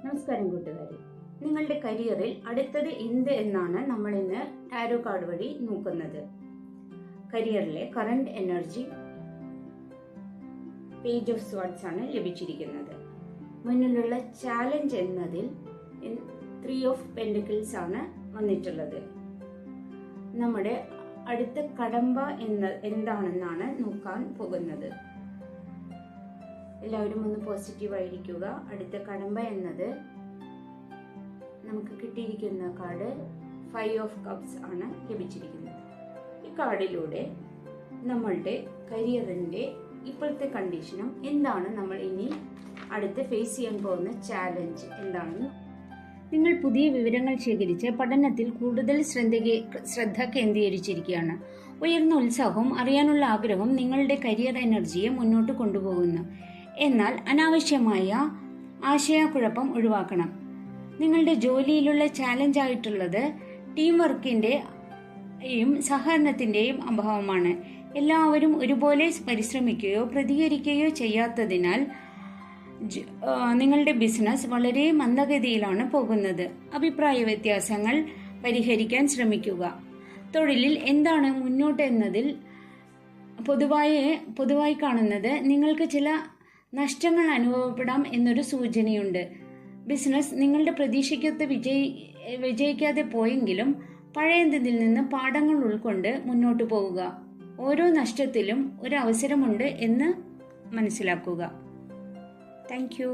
നമസ്കാരം കൂട്ടുകാരെ, നിങ്ങളുടെ കരിയറിൽ അടുത്തത് എന്ത് എന്നാണ് നമ്മൾ ഇന്ന് ടാരോ കാർഡ് വഴി നോക്കുന്നത്. കരിയറിലെ current energy page of swords ആണ് ലഭിച്ചിരിക്കുന്നത്. മുന്നിലുള്ള ചാലഞ്ച് എന്നതിൽ 3 ഓഫ് പെന്റിക്കിൾസ് ആണ് വന്നിട്ടുള്ളത്. നമ്മുടെ അടുത്ത കടമ്പ എന്താണെന്നാണ് നോക്കാൻ പോകുന്നത്. എല്ലാവരും ഒന്ന് പോസിറ്റീവ് ആയിരിക്കുക. അടുത്ത കടമ്പ എന്നത് നമുക്ക് കിട്ടിയിരിക്കുന്ന കാർഡ് 5 ഓഫ് കപ്സ് ആണ് ലഭിച്ചിരിക്കുന്നത്. ഈ കാർഡിലൂടെ നമ്മളുടെ കരിയറിന്റെ ഇപ്പോഴത്തെ കണ്ടീഷനും എന്താണ്, നമ്മൾ ഇനി അടുത്ത് ഫേസ് ചെയ്യാൻ പോകുന്ന ചാലഞ്ച് എന്താണെന്ന്. നിങ്ങൾ പുതിയ വിവരങ്ങൾ ശേഖരിച്ച് പഠനത്തിൽ കൂടുതൽ ശ്രദ്ധ കേന്ദ്രീകരിച്ചിരിക്കുകയാണ്. ഉയർന്ന ഉത്സാഹവും അറിയാനുള്ള ആഗ്രഹവും നിങ്ങളുടെ കരിയർ എനർജിയെ മുന്നോട്ട് കൊണ്ടുപോകുന്നു. എന്നാൽ അനാവശ്യമായ ആശയക്കുഴപ്പം ഒഴിവാക്കണം. നിങ്ങളുടെ ജോലിയിലുള്ള ചാലഞ്ച് ആയിട്ടുള്ളത് ടീം വർക്കിന്റെയും സഹകരണത്തിന്റെയും അഭാവമാണ്. എല്ലാവരും ഒരുപോലെ പരിശ്രമിക്കുകയോ പ്രതികരിക്കുകയോ ചെയ്യാത്തതിനാൽ നിങ്ങളുടെ ബിസിനസ് വളരെ മന്ദഗതിയിലാണ് പോകുന്നത്. അഭിപ്രായ വ്യത്യാസങ്ങൾ പരിഹരിക്കാൻ ശ്രമിക്കുക. തൊഴിലിൽ എന്താണ് മുന്നോട്ട് എന്നതിൽ പൊതുവായി കാണുന്നത് നിങ്ങൾക്ക് ചില നഷ്ടങ്ങൾ അനുഭവപ്പെടാം എന്നൊരു സൂചനയുണ്ട്. ബിസിനസ് നിങ്ങളുടെ പ്രതീക്ഷയ്ക്കൊത്ത് വിജയിക്കാതെ പോയെങ്കിലും പഴയതിൽ നിന്ന് പാഠങ്ങൾ ഉൾക്കൊണ്ട് മുന്നോട്ട് പോവുക. ഓരോ നഷ്ടത്തിലും ഒരു അവസരമുണ്ട് എന്ന് മനസ്സിലാക്കുക. Thank you.